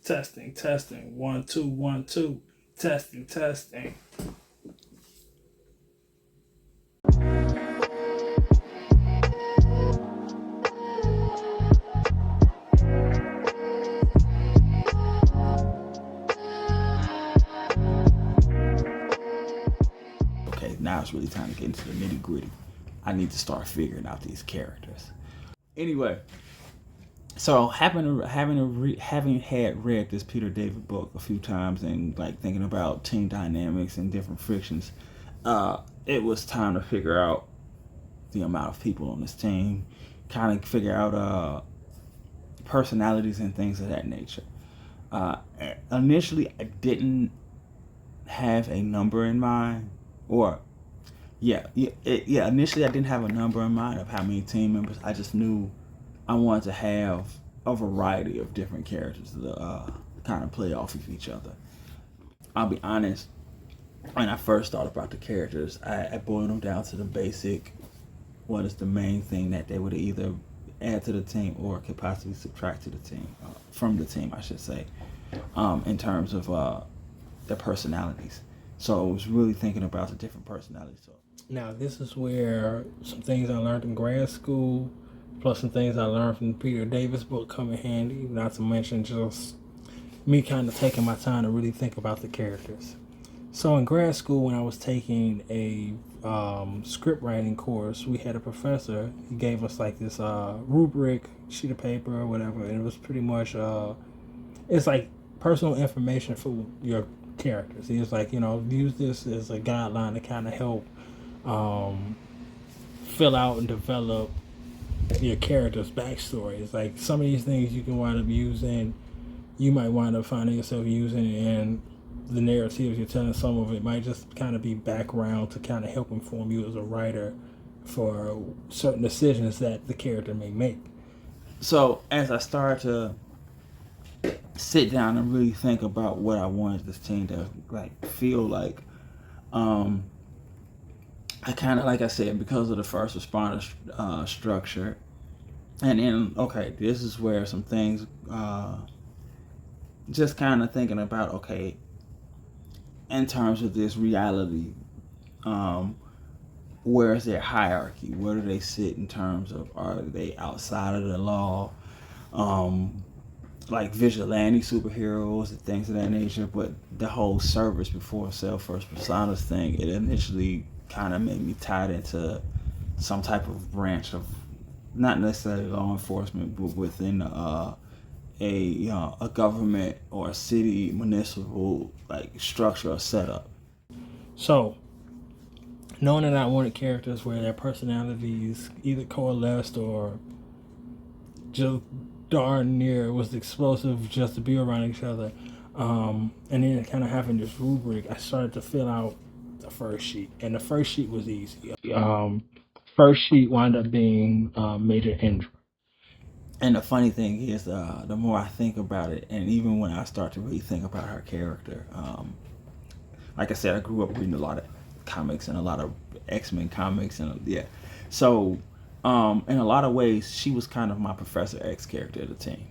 Testing, testing. 1, 2, 1, 2. Testing, testing. Okay, now it's really time to get into the nitty gritty. I need to start figuring out these characters. Anyway, so having had read this Peter David book a few times and like thinking about team dynamics and different frictions, it was time to figure out the amount of people on this team, kind of figure out personalities and things of that nature. Initially, I didn't have a number in mind, or initially I didn't have a number in mind of how many team members. I just knew I wanted to have a variety of different characters to kind of play off of each other. I'll be honest, when I first thought about the characters, I boiled them down to the basic, what is the main thing that they would either add to the team or could possibly subtract to the team, from the team, I should say, in terms of their personalities. So I was really thinking about the different personalities. So Now, this is where some things I learned in grad school, plus some things I learned from the Peter Davis book come in handy, not to mention just me kind of taking my time to really think about the characters. So in grad school, when I was taking a script writing course, we had a professor. He gave us like this rubric, sheet of paper or whatever, and it was pretty much, it's like personal information for your characters. He was like, use this as a guideline to kind of help fill out and develop your character's backstory. It's like some of these things you can wind up using, you might wind up finding yourself using in the narratives you're telling. Some of it might just kind of be background to kind of help inform you as a writer for certain decisions that the character may make. So as I started to sit down and really think about what I wanted this team to like feel like, I kind of, like I said, because of the first responder structure, and then, okay, this is where some things, just kind of thinking about, okay, in terms of this reality, where is their hierarchy? Where do they sit in terms of, are they outside of the law? Like vigilante superheroes and things of that nature, but the whole service before self first personas thing, it initially kind of made me tied into some type of branch of not necessarily law enforcement, but within a government or a city municipal like structure or setup. So, knowing that I wanted characters where their personalities either coalesced or just darn near was explosive just to be around each other, and then kind of having this rubric, I started to fill out the first sheet, and the first sheet was easy. First sheet wound up being Major Indra. And the funny thing is, the more I think about it, and even when I start to really think about her character, like I said, I grew up reading a lot of comics and a lot of X-Men comics, and so in a lot of ways, she was kind of my Professor X character of the team.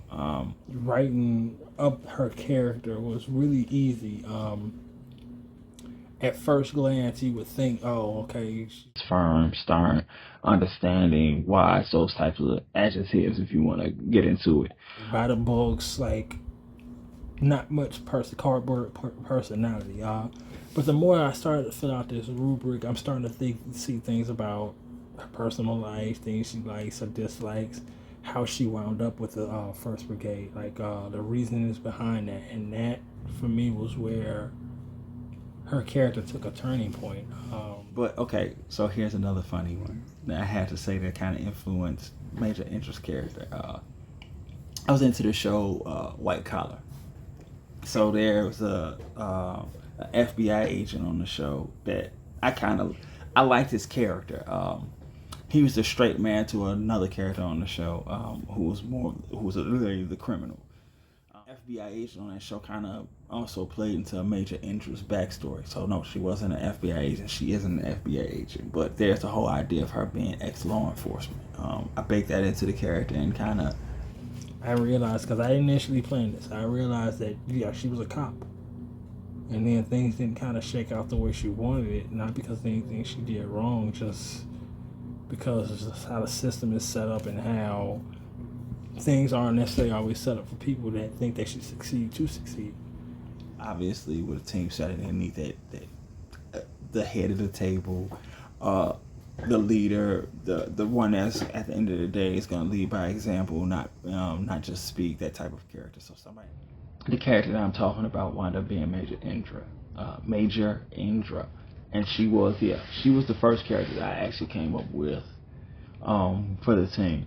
Writing up her character was really easy. At first glance, you would think, oh, okay, she's firm, stern, understanding, wise, those types of adjectives, if you want to get into it. By the books, like, not much cardboard personality. But the more I started to fill out this rubric, I'm starting to see things about her personal life, things she likes or dislikes, how she wound up with the 1st Brigade, like the reasonings behind that. And that, for me, was where her character took a turning point. But okay, so here's another funny one that I had to say that kind of influenced Major Indra's character. I was into the show White Collar. So there was a FBI agent on the show that I liked his character. He was the straight man to another character on the show who was literally the criminal. FBI agent on that show kind of also played into Major Indra's backstory. So no, she wasn't an FBI agent. She isn't an FBI agent, but there's the whole idea of her being ex-law enforcement. I baked that into the character and kind of I realized, because I didn't initially plan this, I realized that, yeah, she was a cop. And then things didn't kind of shake out the way she wanted it, not because of anything she did wrong, just because it's just how the system is set up and how things aren't necessarily always set up for people that think they should succeed to succeed. Obviously, with a team setting, they need the head of the table, the leader, the one that's at the end of the day is going to lead by example, not just speak. That type of character. So somebody, the character that I'm talking about wound up being Major Indra, and she was the first character that I actually came up with for the team.